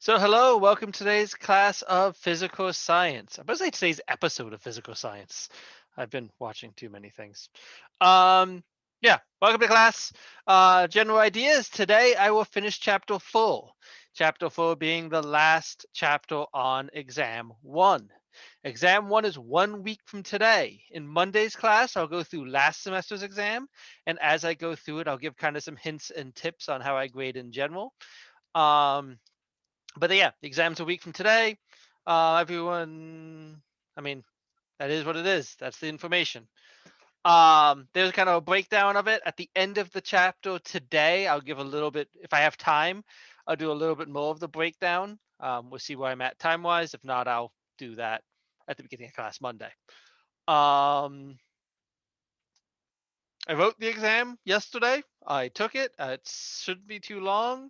So hello, welcome to today's class of physical science. I'm going to say today's episode of physical science. I've been watching too many things. Um, yeah, welcome to class. General ideas. Today I will finish chapter 4. Chapter 4 being the last chapter on exam 1. Exam 1 is 1 week from today. In Monday's class, I'll go through last semester's exam. And as I go through it, I'll give kind of some hints and tips on how I grade in general. But yeah, the exam's a week from today. Everyone, I mean, that is what it is. That's the information. There's kind of a breakdown of it at the end of the chapter today. I'll give a little bit, if I have time, I'll do a little bit more of the breakdown. We'll see where I'm at time wise. If not, I'll do that at the beginning of class Monday. I wrote the exam yesterday. I took it. It shouldn't be too long.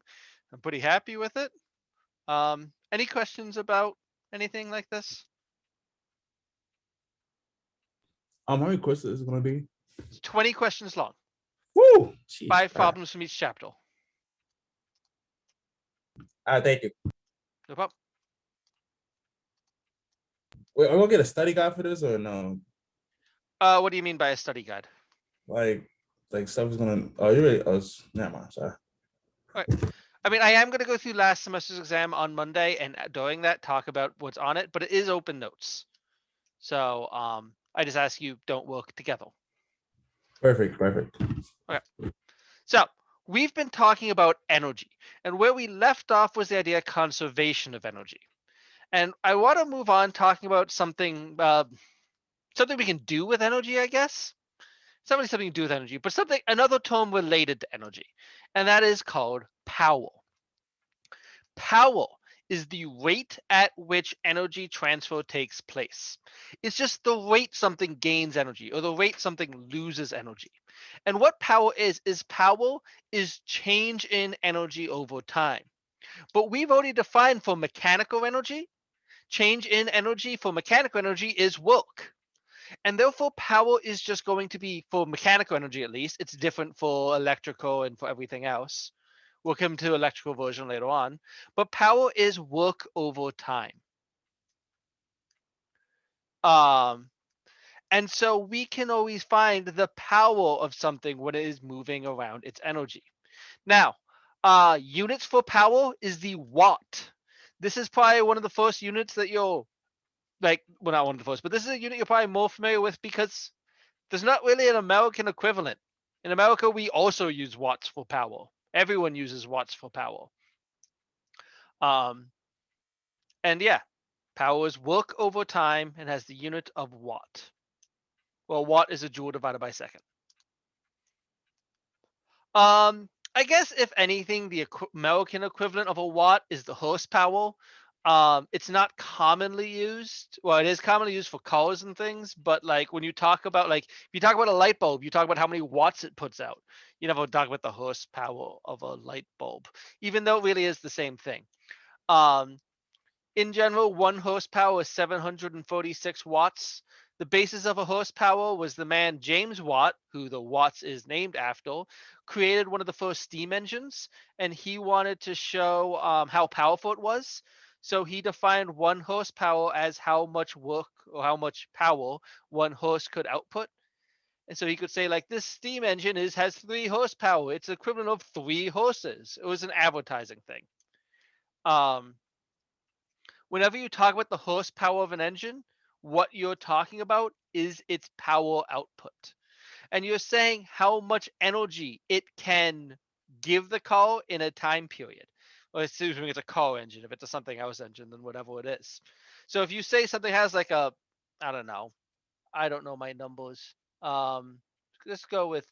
I'm pretty happy with it. Any questions about anything like this? How many questions is it gonna be? It's 20 questions long. Woo! Jeez. 5 problems from each chapter. Thank you. No problem. Wait, are we gonna get a study guide for this or no? What do you mean by a study guide? Like, stuff is gonna. Oh, you ready? Never mind. Sorry. All right. I mean, I am going to go through last semester's exam on Monday, and during that, talk about what's on it. But it is open notes, so I just ask you don't work together. Perfect. Perfect. Okay. So we've been talking about energy, and where we left off was the idea of conservation of energy. And I want to move on talking about something something we can do with energy, I guess. It's not really something to do with energy, but another term related to energy, and that is called power. Power is the rate at which energy transfer takes place. It's just the rate something gains energy or the rate something loses energy. And what power is change in energy over time. But we've already defined for mechanical energy, change in energy for mechanical energy is work. And therefore, power is just going to be, for mechanical energy at least, it's different for electrical and for everything else. We'll come to electrical version later on. But power is work over time. Um, and so we can always find the power of something when it is moving around its energy. Now, units for power is the watt. This is probably one of the first units that you'll, well, not one of the first, but this is a unit you're probably more familiar with because there's not really an American equivalent. In America, we also use watts for power. Everyone uses watts for power. And yeah, power is work over time and has the unit of watt. Well, watt is a joule divided by second. I guess if anything, the American equivalent of a watt is the horsepower. It's not commonly used. Well, it is commonly used for cars and things, but like when you talk about if you talk about a light bulb, you talk about how many watts it puts out. You never talk about the horsepower of a light bulb, even though it really is the same thing. In general, 1 horsepower is 746 watts. The basis of a horsepower was the man James Watt, who the Watts is named after, created one of the first steam engines, and he wanted to show how powerful it was. So he defined 1 horsepower as how much work or how much power 1 horse could output. And so he could say, like, this steam engine has 3 horsepower. It's equivalent of 3 horses. It was an advertising thing. Whenever you talk about the horsepower of an engine, what you're talking about is its power output. And you're saying how much energy it can give the car in a time period. Well, assuming it's a car engine. If it's a something else engine, then whatever it is. So if you say something has like a, I don't know my numbers. Let's go with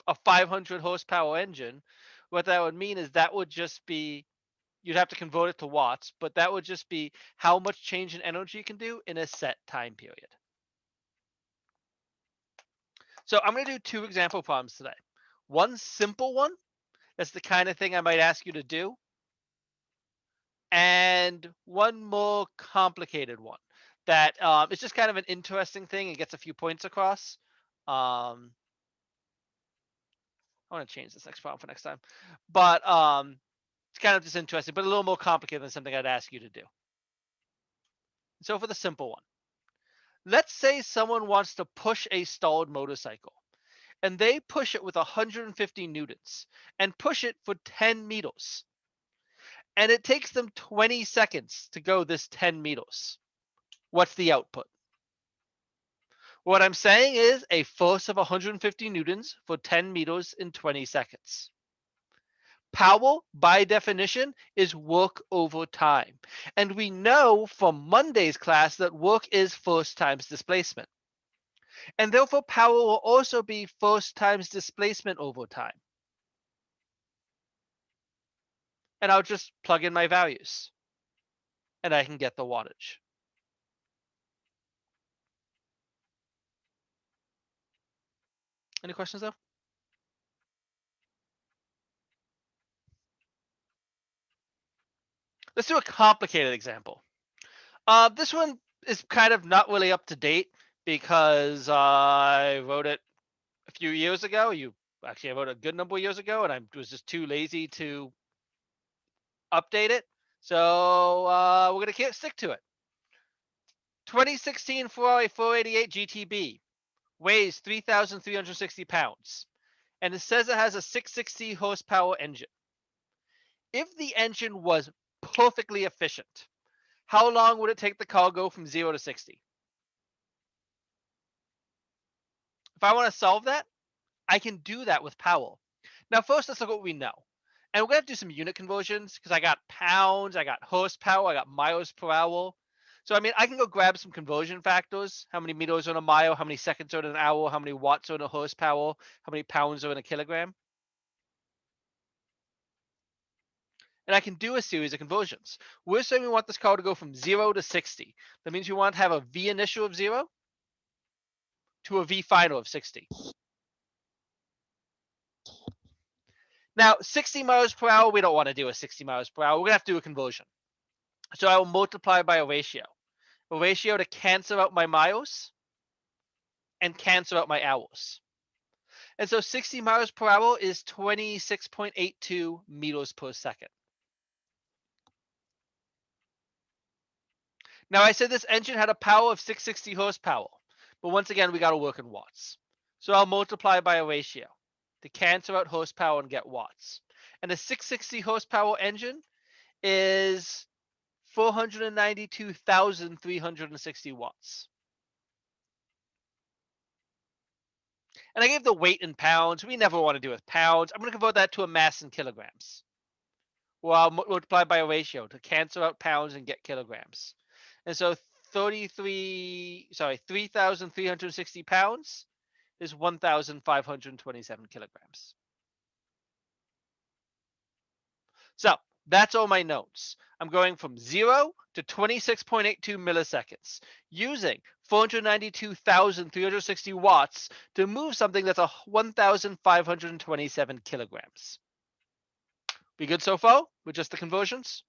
a 500 horsepower engine. What that would mean is that would just be, you'd have to convert it to watts, but that would just be how much change in energy you can do in a set time period. So I'm going to do 2 example problems today. One simple one, that's the kind of thing I might ask you to do, and one more complicated one that is just kind of an interesting thing and gets a few points across. I want to change this next problem for next time, but kind of just interesting, but a little more complicated than something I'd ask you to do. So for the simple one, let's say someone wants to push a stalled motorcycle, and they push it with 150 newtons and push it for 10 meters. And it takes them 20 seconds to go this 10 meters. What's the output? What I'm saying is a force of 150 newtons for 10 meters in 20 seconds. Power, by definition, is work over time. And we know from Monday's class that work is force times displacement. And therefore, power will also be force times displacement over time. And I'll just plug in my values, and I can get the wattage. Any questions, though? Let's do a complicated example. This one is kind of not really up to date because I wrote it a few years ago. I wrote a good number of years ago, and I was just too lazy to update it. So we're gonna stick to it. 2016 Ferrari 488 GTB weighs 3,360 pounds, and it says it has a 660 horsepower engine. If the engine was perfectly efficient, how long would it take the car go from 0 to 60? If I want to solve that, I can do that with power. Now, first, let's look at what we know. And we're going to have to do some unit conversions because I got pounds, I got horsepower, I got miles per hour. So, I mean, I can go grab some conversion factors. How many meters are in a mile? How many seconds are in an hour? How many watts are in a horsepower? How many pounds are in a kilogram? And I can do a series of conversions. We're saying we want this car to go from 0 to 60. That means we want to have a V initial of 0 to a V final of 60. Now, 60 miles per hour, we don't want to do a 60 miles per hour. We're going to have to do a conversion. So I will multiply by a ratio to cancel out my miles and cancel out my hours. And so 60 miles per hour is 26.82 meters per second. Now, I said this engine had a power of 660 horsepower, but once again, we got to work in watts. So I'll multiply by a ratio to cancel out horsepower and get watts. And a 660 horsepower engine is 492,360 watts. And I gave the weight in pounds. We never want to do with pounds. I'm going to convert that to a mass in kilograms. Well, I'll multiply by a ratio to cancel out pounds and get kilograms. And so 3,360 pounds is 1,527 kilograms. So that's all my notes. I'm going from 0 to 26.82 milliseconds using 492,360 watts to move something that's 1,527 kilograms. We good so far with just the conversions?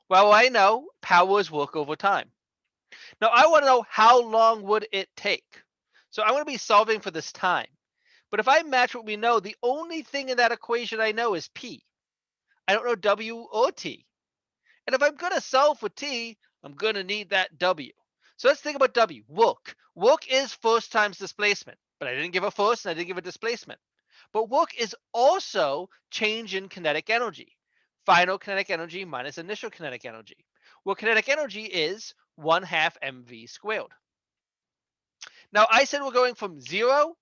Well, I know power is work over time. Now I want to know how long would it take. So I'm going to be solving for this time. But if I match what we know, the only thing in that equation I know is P. I don't know W or T. And if I'm going to solve for T, I'm going to need that W. So let's think about W, work. Work is force times displacement, but I didn't give a force and I didn't give a displacement. But work is also change in kinetic energy. Final kinetic energy minus initial kinetic energy. Well, kinetic energy is 1/2 mv squared. Now, I said we're going from 0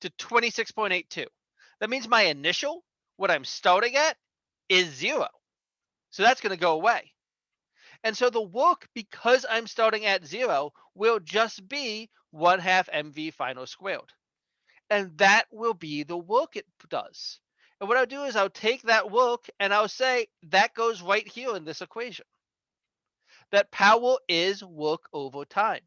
to 26.82. That means my initial, what I'm starting at, is 0. So that's going to go away. And so the work, because I'm starting at 0, will just be 1/2 mv final squared. And that will be the work it does. And what I'll do is I'll take that work and I'll say that goes right here in this equation. That power is work over time.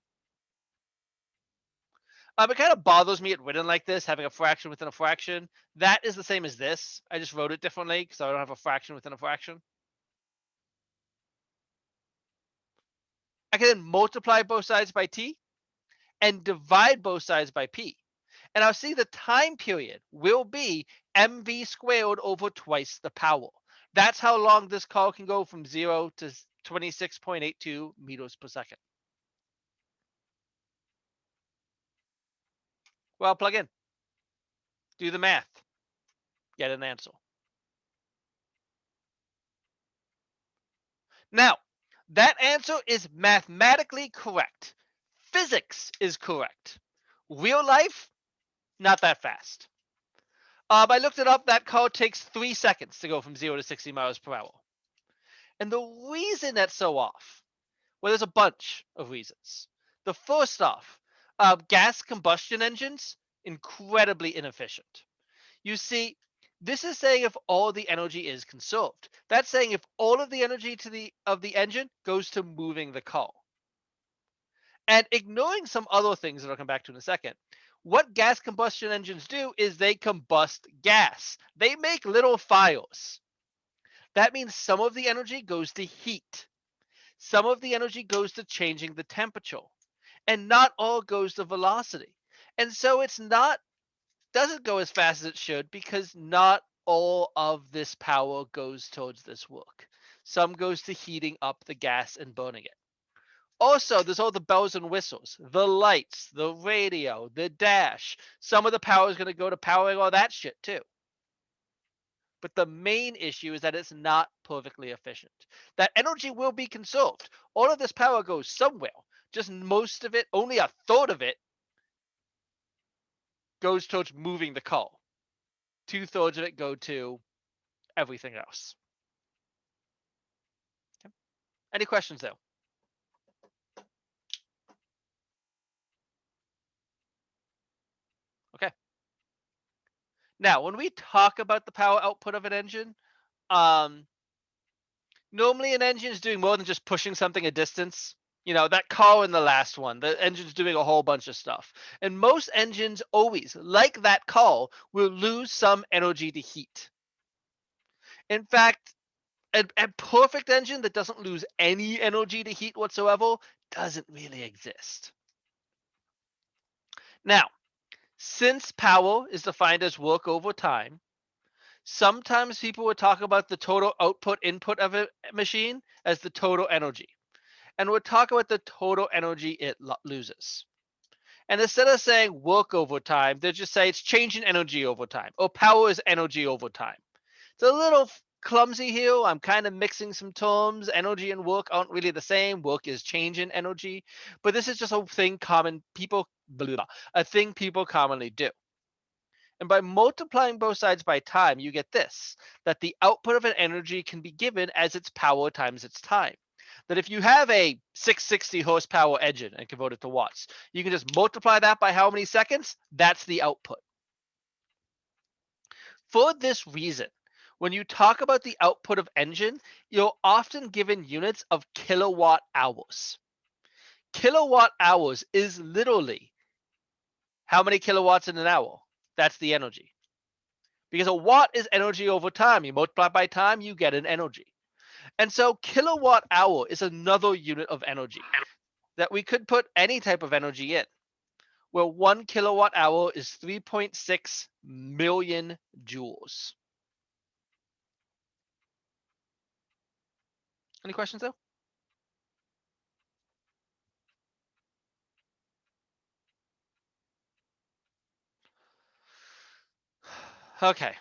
It kind of bothers me at written like this, having a fraction within a fraction. That is the same as this. I just wrote it differently because I don't have a fraction within a fraction. I can then multiply both sides by t. and divide both sides by P. And I'll see the time period will be mv squared over twice the power. That's how long this call can go from 0 to 26.82 meters per second. Well, plug in. Do the math. Get an answer. Now, that answer is mathematically correct. Physics is correct. Real life, not that fast. I looked it up. That call takes 3 seconds to go from 0 to 60 miles per hour. And the reason that's so off, well, there's a bunch of reasons. The first off, gas combustion engines, incredibly inefficient. You see, this is saying if all the energy is conserved. That's saying if all of the energy of the engine goes to moving the car. And ignoring some other things that I'll come back to in a second, what gas combustion engines do is they combust gas. They make little fires. That means some of the energy goes to heat. Some of the energy goes to changing the temperature. And not all goes to velocity. And so it's not doesn't go as fast as it should because not all of this power goes towards this work. Some goes to heating up the gas and burning it. Also, there's all the bells and whistles, the lights, the radio, the dash. Some of the power is going to go to powering all that shit too. But the main issue is that it's not perfectly efficient. That energy will be conserved. All of this power goes somewhere. Just most of it, only a third of it, goes towards moving the car. 2/3 of it go to everything else. Okay. Any questions though? Okay. Now, when we talk about the power output of an engine, normally an engine is doing more than just pushing something a distance. You know, that car in the last one, the engine's doing a whole bunch of stuff. And most engines always, like that car, will lose some energy to heat. In fact, a perfect engine that doesn't lose any energy to heat whatsoever doesn't really exist. Now, since power is defined as work over time, sometimes people would talk about the total output input of a machine as the total energy. And we'll talk about the total energy it loses. And instead of saying work over time, they'll just say it's change in energy over time, or power is energy over time. It's a little clumsy here. I'm kind of mixing some terms. Energy and work aren't really the same. Work is change in energy, but this is just a thing people commonly do. And by multiplying both sides by time, you get this, that the output of an energy can be given as its power times its time. That if you have a 660 horsepower engine and convert it to watts, you can just multiply that by how many seconds? That's the output. For this reason, when you talk about the output of engine, you're often given units of kilowatt hours. Kilowatt hours is literally how many kilowatts in an hour? That's the energy. Because a watt is energy over time. You multiply by time, you get an energy. And so kilowatt hour is another unit of energy that we could put any type of energy in, where 1 kilowatt hour is 3.6 million joules. Any questions though? Okay.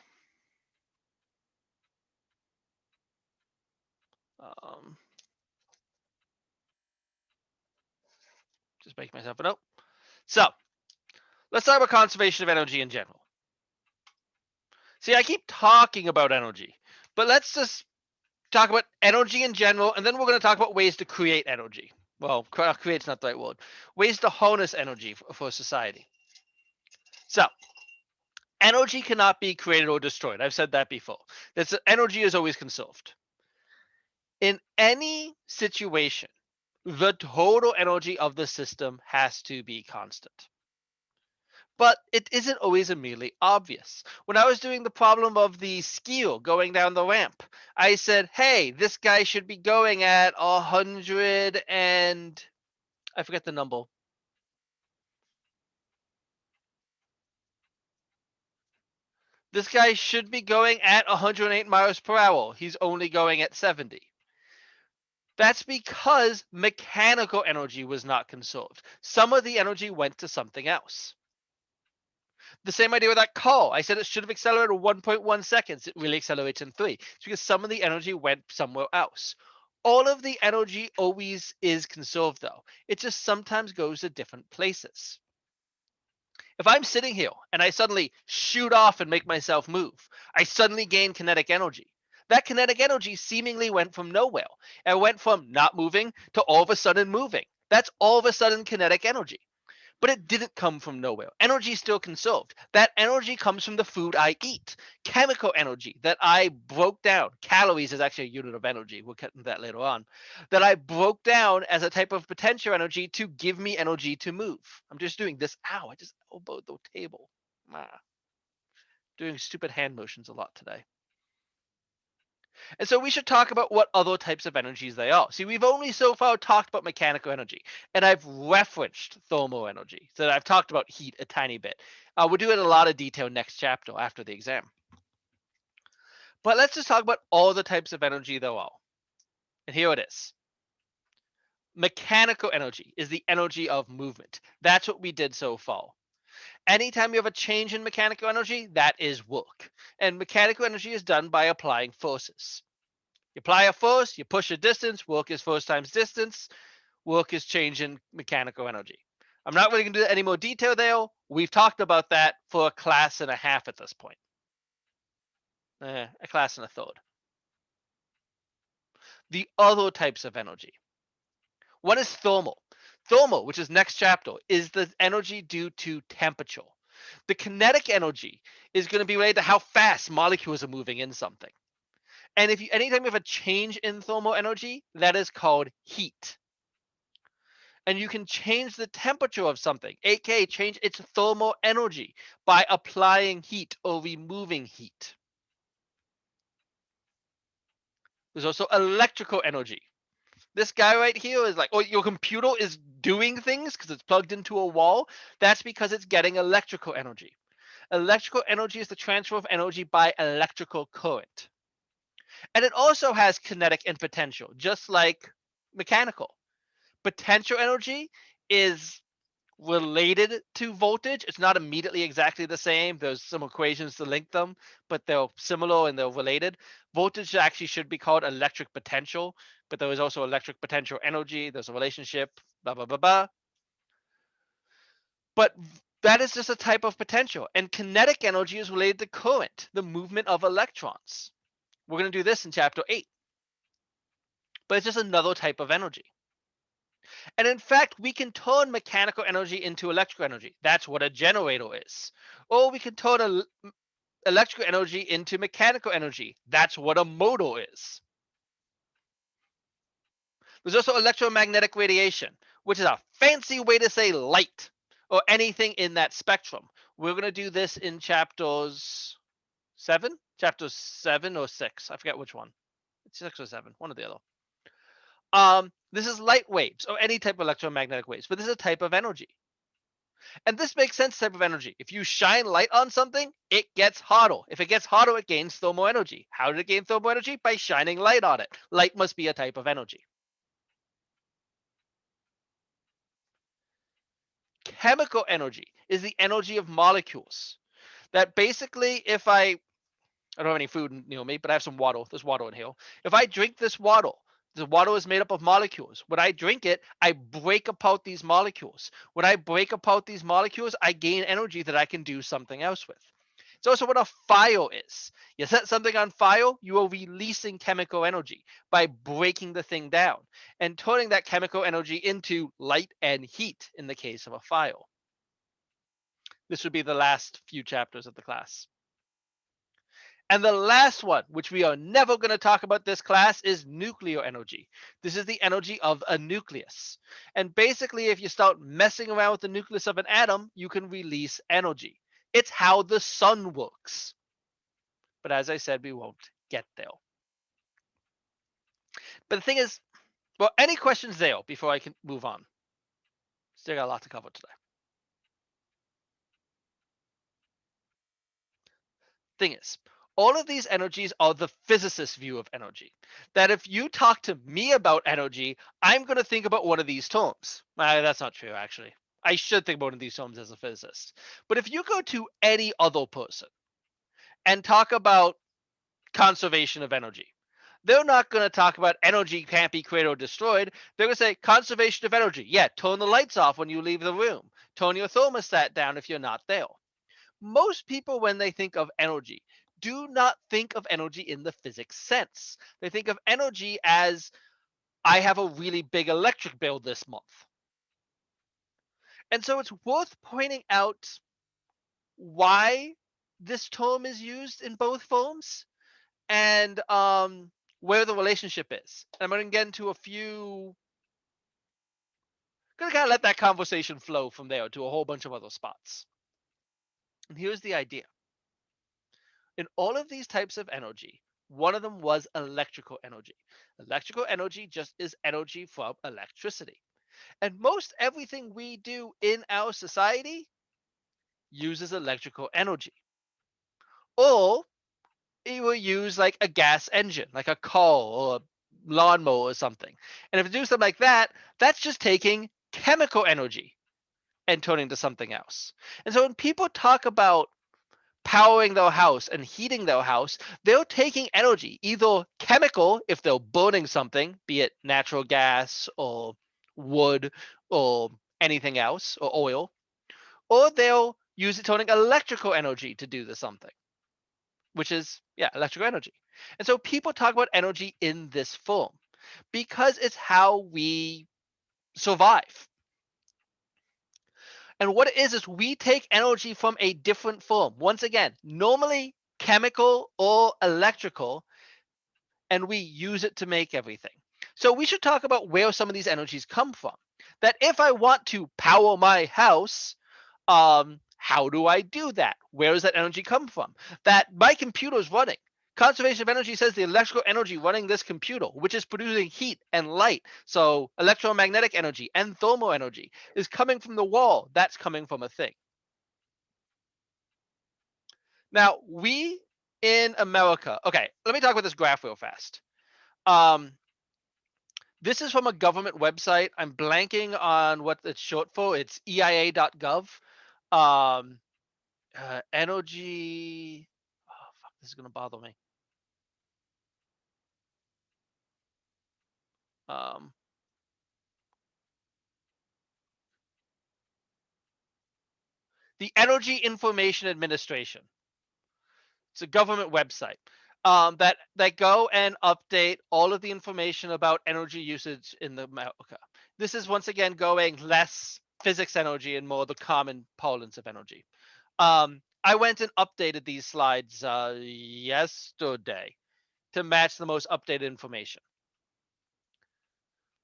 Just make myself a note. So let's talk about conservation of energy in general. See, I keep talking about energy, but let's just talk about energy in general, and then we're going to talk about ways to create energy. Well, create's not the right word. Ways to harness energy for society. So, energy cannot be created or destroyed. I've said that before. Energy is always conserved. In any situation, the total energy of the system has to be constant. But it isn't always immediately obvious. When I was doing the problem of the skier going down the ramp, I said, hey, this guy should be going at 100 and I forget the number. This guy should be going at 108 miles per hour. He's only going at 70. That's because mechanical energy was not conserved. Some of the energy went to something else. The same idea with that call. I said it should have accelerated 1.1 seconds. It really accelerates in 3. It's because some of the energy went somewhere else. All of the energy always is conserved, though. It just sometimes goes to different places. If I'm sitting here and I suddenly shoot off and make myself move, I suddenly gain kinetic energy. That kinetic energy seemingly went from nowhere. It went from not moving to all of a sudden moving. That's all of a sudden kinetic energy. But it didn't come from nowhere. Energy is still conserved. That energy comes from the food I eat. Chemical energy that I broke down. Calories is actually a unit of energy. We'll get into that later on. That I broke down as a type of potential energy to give me energy to move. I'm just doing this. Ow, I just elbowed the table. Doing stupid hand motions a lot today. And so we should talk about what other types of energies they are. See, we've only so far talked about mechanical energy, and I've referenced thermal energy. So I've talked about heat a tiny bit. We'll do it in a lot of detail next chapter after the exam. But let's just talk about all the types of energy there are. And here it is. Mechanical energy is the energy of movement. That's what we did so far. Anytime you have a change in mechanical energy, that is work. And mechanical energy is done by applying forces. You apply a force, you push a distance, work is force times distance, work is change in mechanical energy. I'm not really going to do any more detail there. We've talked about that for a class and a half at this point. A class and a third. The other types of energy. One is thermal. Thermal, which is next chapter, is the energy due to temperature. The kinetic energy is going to be related to how fast molecules are moving in something. And if you anytime you have a change in thermal energy, that is called heat. And you can change the temperature of something, aka change its thermal energy by applying heat or removing heat. There's also electrical energy. This guy right here is like, oh, your computer is doing things because it's plugged into a wall. That's because it's getting electrical energy. Electrical energy is the transfer of energy by electrical current. And it also has kinetic and potential, just like mechanical. Potential energy is related to voltage. It's not immediately exactly the same. There's some equations to link them, but they're similar and they're related. Voltage actually should be called electric potential, but there is also electric potential energy. There's a relationship, blah, blah, blah, blah. But that is just a type of potential. And kinetic energy is related to current, the movement of electrons. We're going to do this in chapter 8. But it's just another type of energy. And in fact, we can turn mechanical energy into electrical energy. That's what a generator is. Or we can turn electrical energy into mechanical energy. That's what a motor is. There's also electromagnetic radiation, which is a fancy way to say light or anything in that spectrum. We're going to do this in chapters 7? Chapters 7 or 6. I forget which one. It's 6 or 7, one or the other. This is light waves or any type of electromagnetic waves, but this is a type of energy. And this makes sense, type of energy. If you shine light on something, it gets hotter. If it gets hotter, it gains thermal energy. How did it gain thermal energy? By shining light on it. Light must be a type of energy. Chemical energy is the energy of molecules. That basically, if I don't have any food near me, but I have some water. There's water in here. If I drink this water, the water is made up of molecules. When I drink it, I break apart these molecules. When I break apart these molecules, I gain energy that I can do something else with. It's also what a fire is. You set something on fire, you are releasing chemical energy by breaking the thing down and turning that chemical energy into light and heat in the case of a fire. This would be the last few chapters of the class. And the last one, which we are never going to talk about this class, is nuclear energy. This is the energy of a nucleus. And basically, if you start messing around with the nucleus of an atom, you can release energy. It's how the sun works. But as I said, we won't get there. But the thing is, well, any questions there before I can move on? Still got a lot to cover today. Thing is, all of these energies are the physicist's view of energy. That if you talk to me about energy, I'm going to think about one of these terms. That's not true, actually. I should think about one of these terms as a physicist. But if you go to any other person and talk about conservation of energy, they're not going to talk about energy can't be created or destroyed. They're going to say conservation of energy. Yeah, turn the lights off when you leave the room. Turn your thermostat down if you're not there. Most people, when they think of energy, do not think of energy in the physics sense. They think of energy as, I have a really big electric bill this month. And so it's worth pointing out why this term is used in both forms and where the relationship is. I'm going to get into a few, going to kind of let that conversation flow from there to a whole bunch of other spots. And here's the idea. In all of these types of energy, one of them was electrical energy. Electrical energy just is energy from electricity. And most everything we do in our society uses electrical energy. Or it will use like a gas engine, like a car or a lawnmower or something. And if you do something like that, that's just taking chemical energy and turning to something else. And so when people talk about powering their house and heating their house, they're taking energy, either chemical, if they're burning something, be it natural gas or wood or anything else, or oil, or they'll use it turning electrical energy to do the something, which is, yeah, electrical energy. And so people talk about energy in this form because it's how we survive. And what it is we take energy from a different form. Once again, normally chemical or electrical, and we use it to make everything. So we should talk about where some of these energies come from. That if I want to power my house, how do I do that? Where does that energy come from? That my computer is running. Conservation of energy says the electrical energy running this computer, which is producing heat and light, so electromagnetic energy and thermal energy, is coming from the wall. That's coming from a thing. Now, we in America, okay, let me talk about this graph real fast. This is from a government website. I'm blanking on what it's short for. It's EIA.gov. Um, energy. Oh, fuck, this is going to bother me. The Energy Information Administration. It's a government website that go and update all of the information about energy usage in America. This is once again going less physics energy and more the common parlance of energy. I went and updated these slides yesterday to match the most updated information.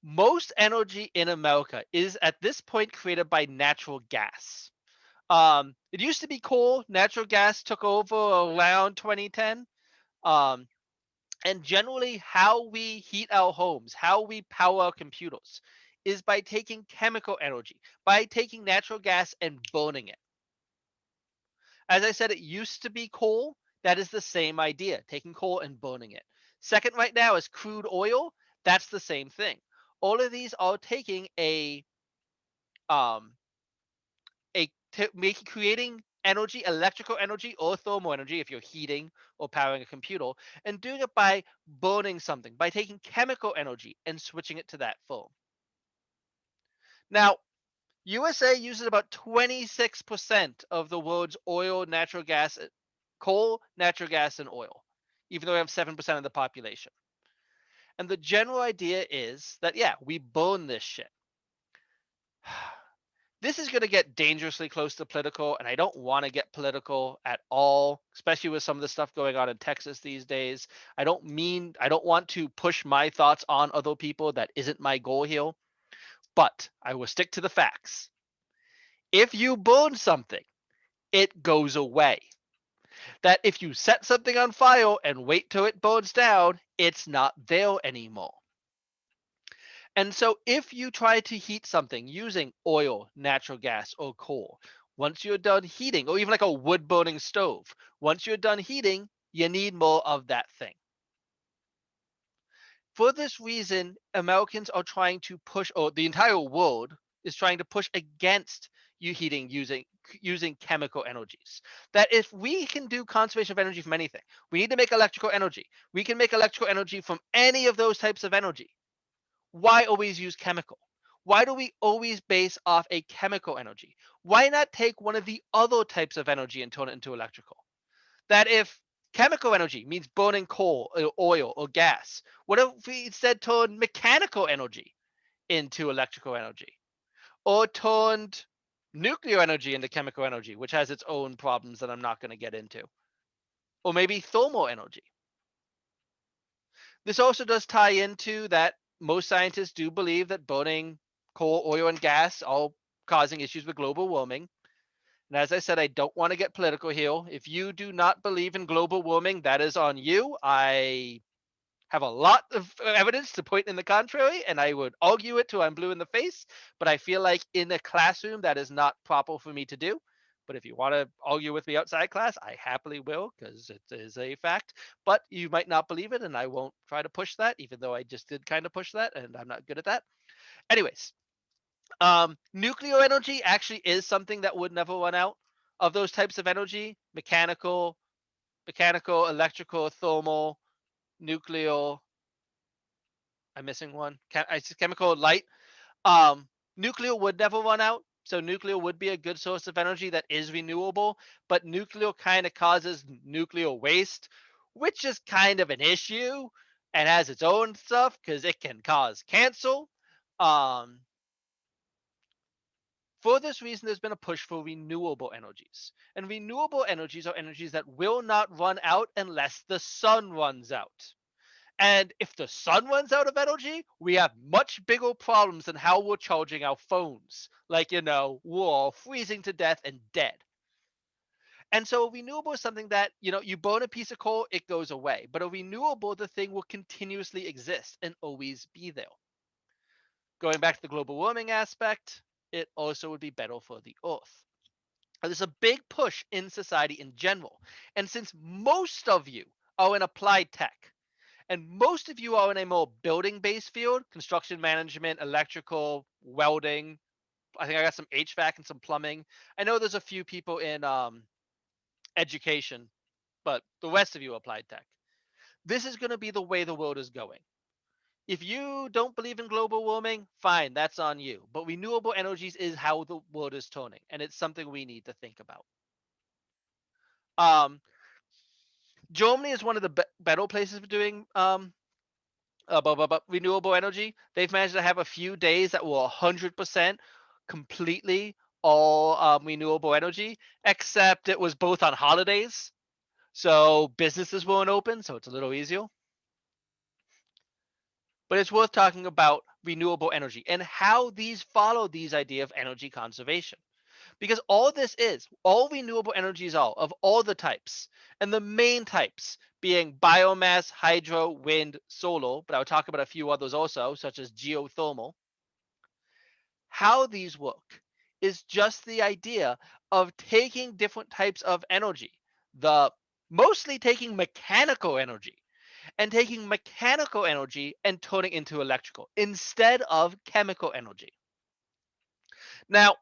Most energy in America is at this point created by natural gas. It used to be coal. Natural gas took over around 2010. And generally, how we heat our homes, how we power our computers, is by taking chemical energy, by taking natural gas and burning it. As I said, it used to be coal. That is the same idea, taking coal and burning it. Second right now is crude oil. That's the same thing. All of these are taking um, creating energy, electrical energy or thermal energy if you're heating or powering a computer, and doing it by burning something, by taking chemical energy and switching it to that form. Now, USA uses about 26% of the world's oil, natural gas, coal, natural gas, and oil, even though we have 7% of the population. And the general idea is that, yeah, we burn this shit. This is going to get dangerously close to political, and I don't want to get political at all, especially with some of the stuff going on in Texas these days. I don't want to push my thoughts on other people. That isn't my goal here, but I will stick to the facts. If you burn something, it goes away. That if you set something on fire and wait till it burns down, it's not there anymore. And so if you try to heat something using oil, natural gas, or coal, Once you're done heating, or even like a wood burning stove, once you're done heating, you need more of that thing. For this reason, Americans are trying to push, or the entire world is trying to push against you heating using chemical energies. That if we can do conservation of energy from anything, we need to make electrical energy. We can make electrical energy from any of those types of energy. Why always use chemical? Why do we always base off a chemical energy? Why not take one of the other types of energy and turn it into electrical? That if chemical energy means burning coal or oil or gas, what if we instead turned mechanical energy into electrical energy? Or turned nuclear energy into chemical energy, which has its own problems that I'm not going to get into? Or maybe thermal energy. This also does tie into that most scientists do believe that burning coal, oil, and gas are causing issues with global warming. And as I said, I don't want to get political here. If you do not believe in global warming, that is on you. I have a lot of evidence to point in the contrary, and I would argue it till I'm blue in the face. But I feel like in a classroom, that is not proper for me to do. But if you want to argue with me outside class, I happily will, because it is a fact. But you might not believe it, and I won't try to push that, even though I just did kind of push that, and I'm not good at that. Anyways, nuclear energy actually is something that would never run out of those types of energy: mechanical, electrical, thermal, nuclear. I'm missing one. Chemical, light. Um, Nuclear would never run out. So nuclear would be a good source of energy that is renewable, but nuclear kind of causes nuclear waste, which is kind of an issue and has its own stuff because it can cause cancer. Um, for this reason, there's been a push for renewable energies. And renewable energies are energies that will not run out unless the sun runs out. And if the sun runs out of energy, we have much bigger problems than how we're charging our phones. Like, we're all freezing to death and dead. And so a renewable is something that, you burn a piece of coal, it goes away. But a renewable, the thing will continuously exist and always be there. Going back to the global warming aspect, it also would be better for the earth. There's a big push in society in general. And since most of you are in applied tech, and most of you are in a more building-based field, construction management, electrical, welding. I think I got some HVAC and some plumbing. I know there's a few people in education, but the rest of you applied tech. This is going to be the way the world is going. If you don't believe in global warming, fine, that's on you. But renewable energies is how the world is turning, and it's something we need to think about. Um, Germany is one of the better places for doing renewable energy. They've managed to have a few days that were 100% completely all renewable energy, except it was both on holidays. So businesses weren't open, so it's a little easier. But it's worth talking about renewable energy and how these follow these idea of energy conservation. Because all renewable energies are of all the types, and the main types being biomass, hydro, wind, solar, but I'll talk about a few others also, such as geothermal. How these work is just the idea of taking different types of energy, the mostly taking mechanical energy, and taking mechanical energy and turning into electrical instead of chemical energy. Now,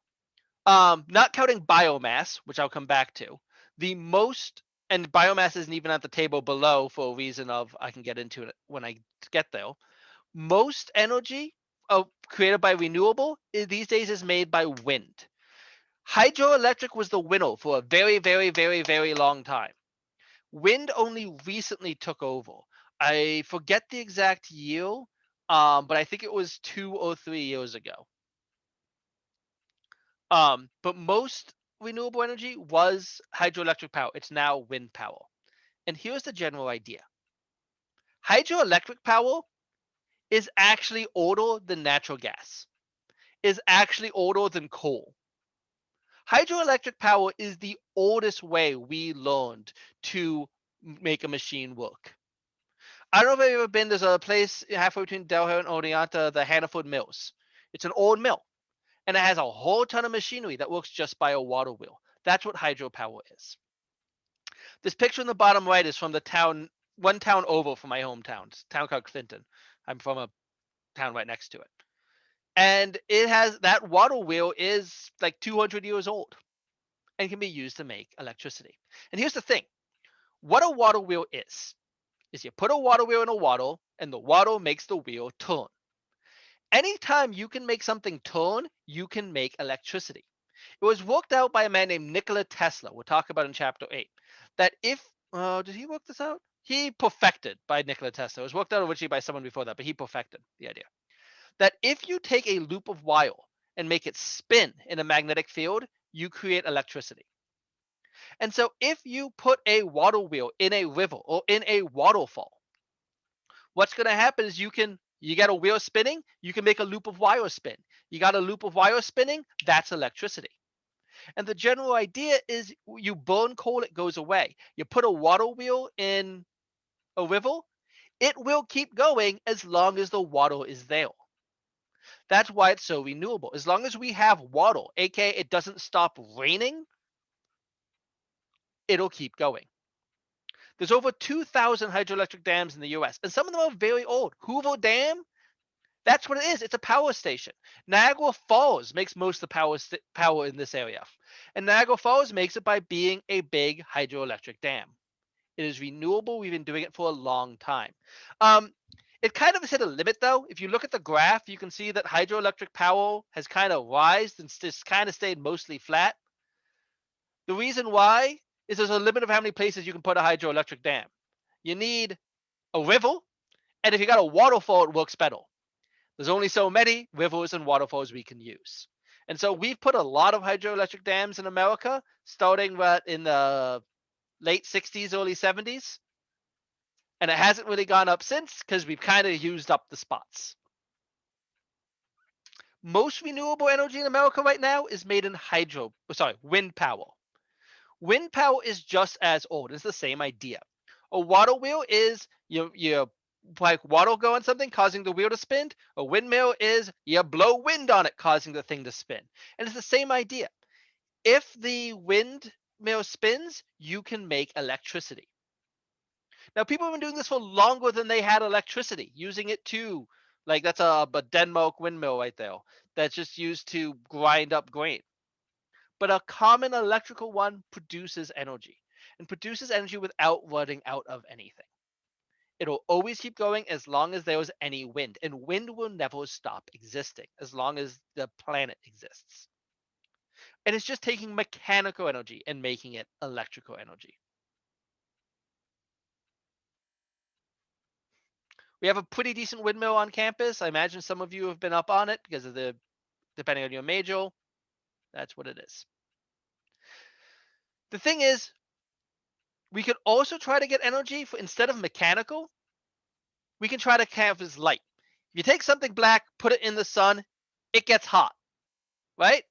not counting biomass, which I'll come back to, the most, and biomass isn't even at the table below for a reason of I can get into it when I get there. Most energy created by renewable these days is made by wind. Hydroelectric was the winner for a very, very, very, very long time. Wind only recently took over. I forget the exact year, but I think it was 2 or 3 years ago. But most renewable energy was hydroelectric power. It's now wind power. And here's the general idea. Hydroelectric power is actually older than natural gas, is actually older than coal. Hydroelectric power is the oldest way we learned to make a machine work. I don't know if you've ever been, there's a place halfway between Delaware and Oneonta, the Hannaford Mills. It's an old mill. and it has a whole ton of machinery that works just by a water wheel. That's what hydropower is. This picture in the bottom right is from one town over from my hometown, it's a town called Clinton. I'm from a town right next to it. And it has that water wheel is like 200 years old and can be used to make electricity. And here's the thing, what a water wheel is you put a water wheel in a water and the water makes the wheel turn. Anytime you can make something turn, you can make electricity. It was worked out by a man named Nikola Tesla. We'll talk about in chapter 8. That if, did he work this out? He perfected by Nikola Tesla. It was worked out originally by someone before that, but he perfected the idea. That if you take a loop of wire and make it spin in a magnetic field, you create electricity. And so if you put a water wheel in a river or in a waterfall, what's going to happen is you got a wheel spinning, you can make a loop of wire spin. You got a loop of wire spinning, that's electricity. And the general idea is you burn coal, it goes away. You put a water wheel in a river, it will keep going as long as the water is there. That's why it's so renewable. As long as we have water, aka it doesn't stop raining, it'll keep going. There's over 2,000 hydroelectric dams in the US, and some of them are very old. Hoover Dam, that's what it is. It's a power station. Niagara Falls makes most of the power in this area. And Niagara Falls makes it by being a big hydroelectric dam. It is renewable. We've been doing it for a long time. It kind of has hit a limit, though. If you look at the graph, you can see that hydroelectric power has kind of rised and just kind of stayed mostly flat. The reason why is there's a limit of how many places you can put a hydroelectric dam. You need a river, and if you got a waterfall, it works better. There's only so many rivers and waterfalls we can use. And so we've put a lot of hydroelectric dams in America, starting in the late 60s, early 70s. And it hasn't really gone up since because we've kind of used up the spots. Most renewable energy in America right now is made in wind power. Wind power is just as old. It's the same idea. A water wheel is you like water go on something causing the wheel to spin. A windmill is you blow wind on it causing the thing to spin. And it's the same idea. If the windmill spins, you can make electricity. Now, people have been doing this for longer than they had electricity, using it to, like that's a Denmark windmill right there. That's just used to grind up grain. But a common electrical one produces energy and produces energy without running out of anything. It'll always keep going as long as there is any wind, and wind will never stop existing as long as the planet exists. And it's just taking mechanical energy and making it electrical energy. We have a pretty decent windmill on campus. I imagine some of you have been up on it because of depending on your major, that's what it is. The thing is, we could also try to get energy instead of mechanical, we can try to have as light. If you take something black, put it in the sun, it gets hot, right?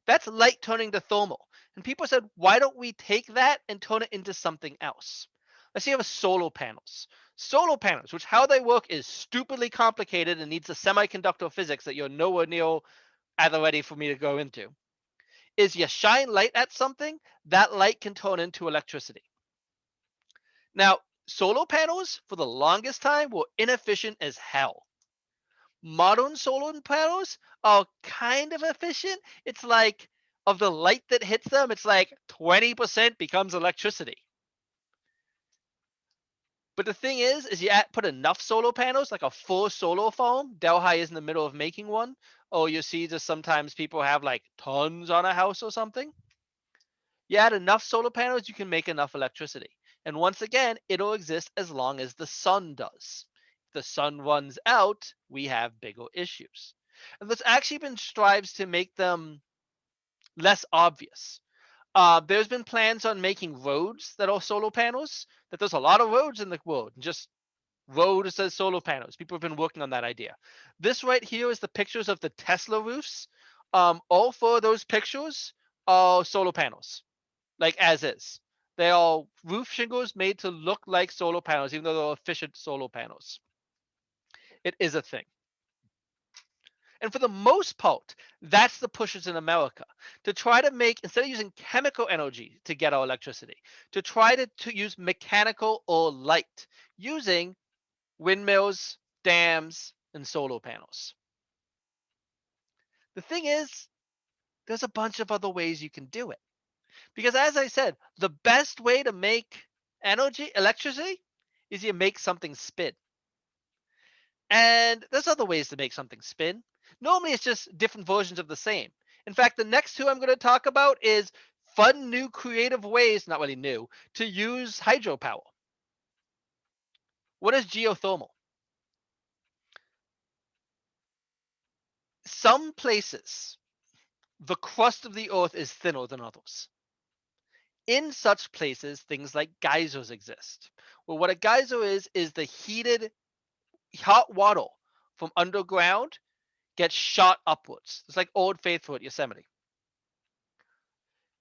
That's light turning to thermal. And people said, why don't we take that and turn it into something else? Let's say you have solar panels. Solar panels, which how they work is stupidly complicated and needs a semiconductor physics that you're nowhere near either ready for me to go into, is you shine light at something, that light can turn into electricity. Now, solar panels for the longest time were inefficient as hell. Modern solar panels are kind of efficient. It's like of the light that hits them, it's like 20% becomes electricity. But the thing is you put enough solar panels, like a full solar farm. Delhi is in the middle of making one. Or you see just sometimes people have like tons on a house or something. You add enough solar panels, you can make enough electricity. And once again, it'll exist as long as the sun does. If the sun runs out, we have bigger issues. And there's actually been strives to make them less obvious. There's been plans on making roads that are solar panels, that there's a lot of roads in the world, just roads as solar panels. People have been working on that idea. This right here is the pictures of the Tesla roofs. All four of those pictures are solar panels, like as is. They are roof shingles made to look like solar panels, even though they're efficient solar panels. It is a thing. And for the most part, that's the pushes in America to try to make, instead of using chemical energy to get our electricity, to try to use mechanical or light using windmills, dams, and solar panels. The thing is, there's a bunch of other ways you can do it. Because as I said, the best way to make electricity, is you make something spin. And there's other ways to make something spin. Normally it's just different versions of the same. In fact, the next two I'm going to talk about is fun, new, creative ways, not really new, to use hydropower. What is geothermal? Some places, the crust of the earth is thinner than others. In such places, things like geysers exist. Well, what a geyser is the heated hot water from underground gets shot upwards. It's like Old Faithful at Yosemite.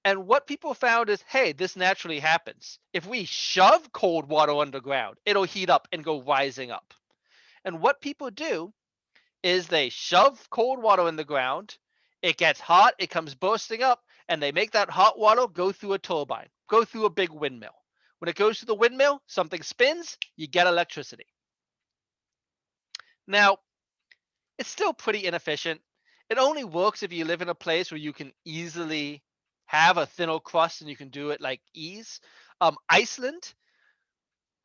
And what people found is, hey, this naturally happens. If we shove cold water underground, it'll heat up and go rising up. And what people do is they shove cold water in the ground, it gets hot, it comes bursting up, and they make that hot water go through a turbine, go through a big windmill. When it goes through the windmill, something spins, you get electricity. Now, it's still pretty inefficient. It only works if you live in a place where you can easily have a thinner crust and you can do it like ease. Iceland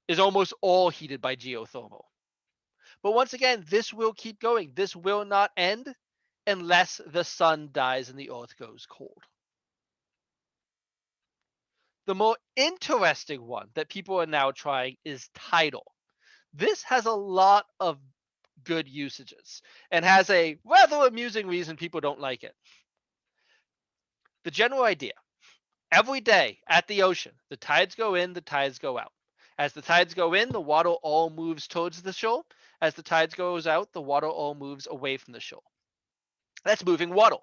is almost all heated by geothermal. But once again, this will keep going. This will not end unless the sun dies and the earth goes cold. The more interesting one that people are now trying is tidal. This has a lot of good usages and has a rather amusing reason people don't like it. The general idea: every day at the ocean, the tides go in, the tides go out. As the tides go in, the water all moves towards the shore. As the tides goes out, the water all moves away from the shore. That's moving water.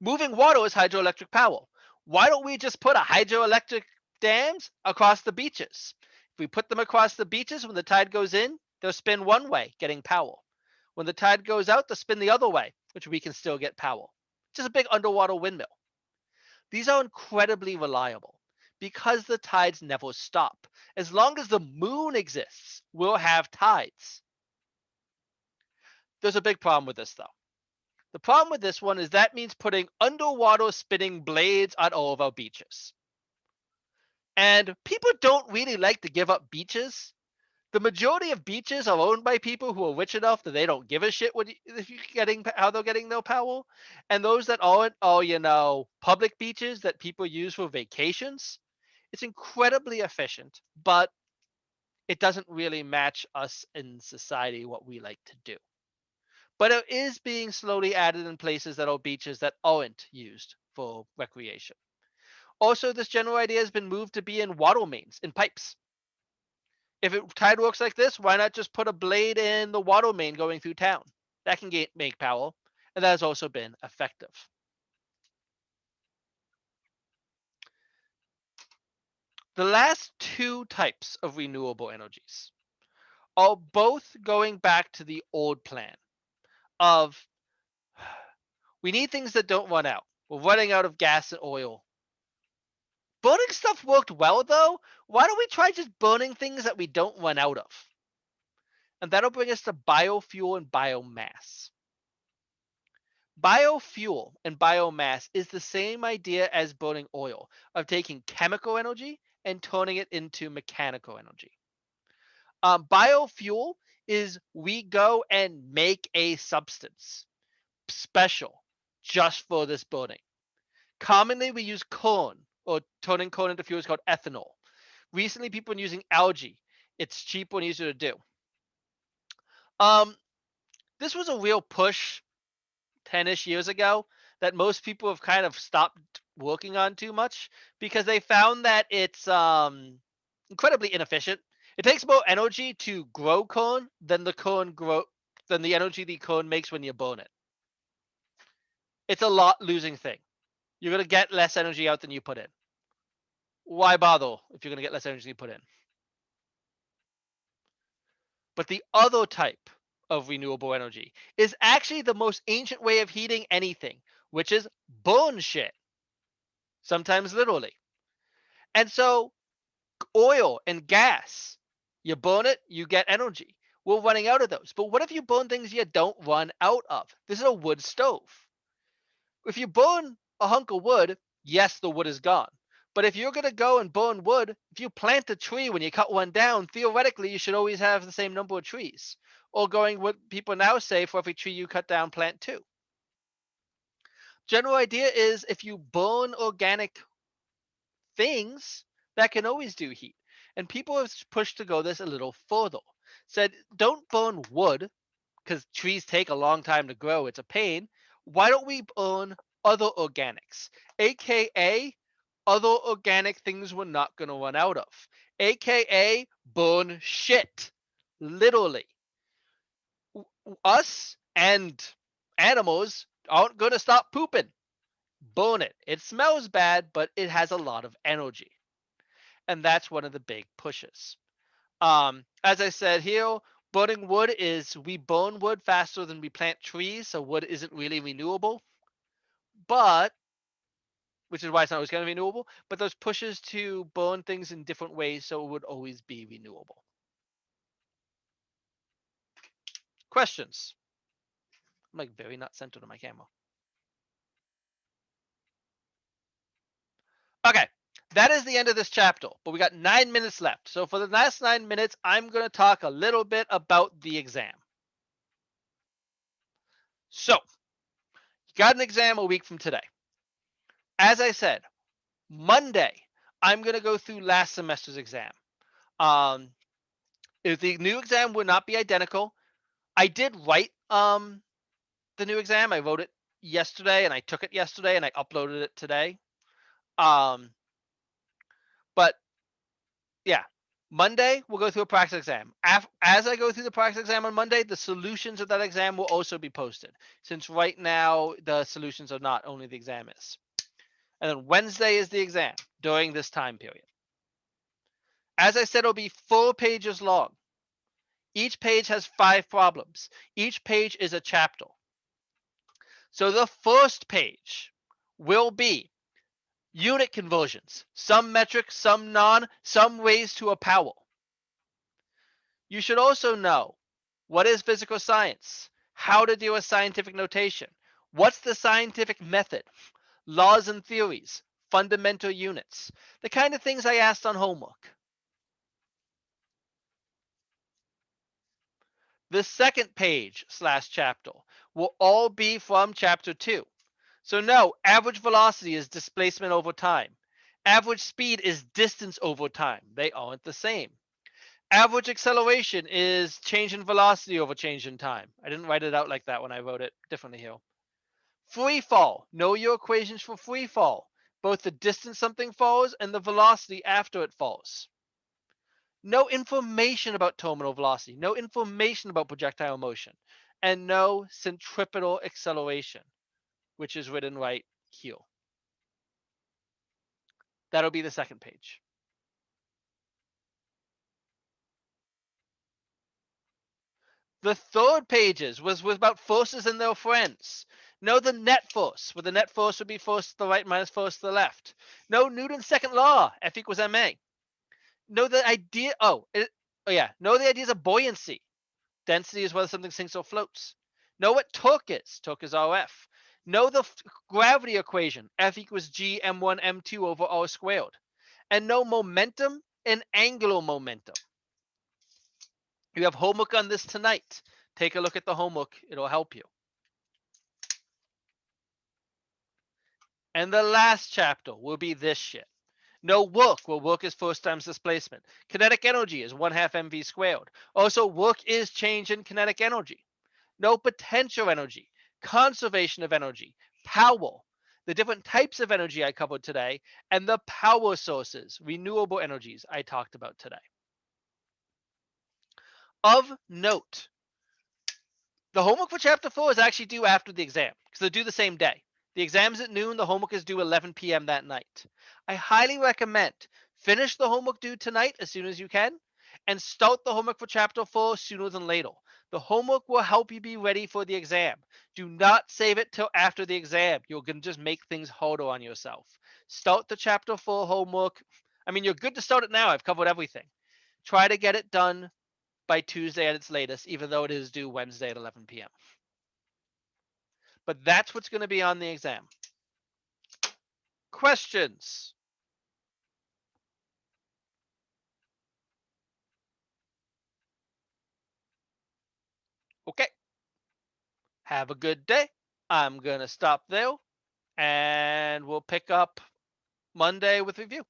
Moving water is hydroelectric power. Why don't we just put a hydroelectric dams across the beaches? If we put them across the beaches, when the tide goes in, they'll spin one way, getting power. When the tide goes out, they'll spin the other way, which we can still get power. Just a big underwater windmill. These are incredibly reliable because the tides never stop. As long as the moon exists, we'll have tides. There's a big problem with this, though. The problem with this one is that means putting underwater spinning blades on all of our beaches. And people don't really like to give up beaches. The majority of beaches are owned by people who are rich enough that they don't give a shit if you're getting how they're getting their power. And those that aren't are, public beaches that people use for vacations. It's incredibly efficient, but it doesn't really match us in society what we like to do. But it is being slowly added in places that are beaches that aren't used for recreation. Also, this general idea has been moved to be in water mains, in pipes. If tide works like this, why not just put a blade in the water main going through town? That can make power, and that has also been effective. The last two types of renewable energies are both going back to the old plan of we need things that don't run out. We're running out of gas and oil. Burning stuff worked well, though. Why don't we try just burning things that we don't run out of? And that'll bring us to biofuel and biomass. Biofuel and biomass is the same idea as burning oil, of taking chemical energy and turning it into mechanical energy. Biofuel is we go and make a substance special just for this burning. Commonly, we use corn, or turning corn into fuel is called ethanol. Recently, people are using algae. It's cheaper and easier to do. This was a real push 10-ish years ago that most people have kind of stopped working on too much because they found that it's incredibly inefficient. It takes more energy to grow corn than the energy the corn makes when you burn it. It's a lot losing thing. You're gonna get less energy out than you put in. Why bother if you're gonna get less energy than you put in? But the other type of renewable energy is actually the most ancient way of heating anything, which is burn shit, sometimes literally. And so oil and gas, you burn it, you get energy. We're running out of those. But what if you burn things you don't run out of? This is a wood stove. If you burn a hunk of wood, yes, the wood is gone. But if you're going to go and burn wood, if you plant a tree when you cut one down, theoretically, you should always have the same number of trees. Or going what people now say, for every tree you cut down, plant two. General idea is if you burn organic things, that can always do heat. And people have pushed to go this a little further. Said, don't burn wood because trees take a long time to grow. It's a pain. Why don't we burn other organics, aka other organic things we're not going to run out of, aka burn shit, literally. Us and animals aren't going to stop pooping. Burn it. It smells bad, but it has a lot of energy. And that's one of the big pushes. As I said here, burning wood is we burn wood faster than we plant trees, so wood isn't really renewable. But which is why it's not always going to be renewable. But those pushes to burn things in different ways, so it would always be renewable. Questions? I'm like very not centered on my camera. Okay, that is the end of this chapter, but we got 9 minutes left. So for the last 9 minutes, I'm going to talk a little bit about the exam. So, you got an exam a week from today. As I said, Monday, I'm going to go through last semester's exam. If the new exam would not be identical, I did write the new exam. I wrote it yesterday, and I took it yesterday, and I uploaded it today. But yeah, Monday we'll go through a practice exam. As I go through the practice exam on Monday, the solutions of that exam will also be posted. Since right now the solutions are not, only the exam is. And then Wednesday is the exam during this time period. As I said, it'll be 4 pages long. Each page has 5 problems. Each page is a chapter. So the first page will be unit conversions, some metric, some non, some raised to a power. You should also know what is physical science, how to deal with scientific notation, what's the scientific method, laws and theories, fundamental units, the kind of things I asked on homework. The second page / chapter will all be from chapter 2. So no, average velocity is displacement over time. Average speed is distance over time. They aren't the same. Average acceleration is change in velocity over change in time. I didn't write it out like that when I wrote it differently here. Free fall. Know your equations for free fall. Both the distance something falls and the velocity after it falls. No information about terminal velocity. No information about projectile motion. And no centripetal acceleration, which is written right here. That'll be the second page. The third pages was about forces and their friends. Know the net force, where the net force would be force to the right minus force to the left. Know Newton's second law, F equals ma. Know the idea, know the ideas of buoyancy. Density is whether something sinks or floats. Know what torque is. Torque is RF. Know the gravity equation, F equals G m1 m2 over r squared. And know momentum and angular momentum. You have homework on this tonight. Take a look at the homework. It'll help you. And the last chapter will be this shit. No work, where work is force times displacement. Kinetic energy is 1/2 mv squared. Also, work is change in kinetic energy. No potential energy, conservation of energy, power, the different types of energy I covered today, and the power sources, renewable energies I talked about today. Of note, the homework for chapter 4 is actually due after the exam, because they're due the same day. The exam's at noon, the homework is due 11 p.m. that night. I highly recommend finish the homework due tonight as soon as you can, and start the homework for chapter 4 sooner than later. The homework will help you be ready for the exam. Do not save it till after the exam. You're going to just make things harder on yourself. Start the chapter 4 homework. I mean, you're good to start it now. I've covered everything. Try to get it done by Tuesday at its latest, even though it is due Wednesday at 11 p.m. But that's what's going to be on the exam. Questions? Okay. Have a good day. I'm going to stop there and we'll pick up Monday with review.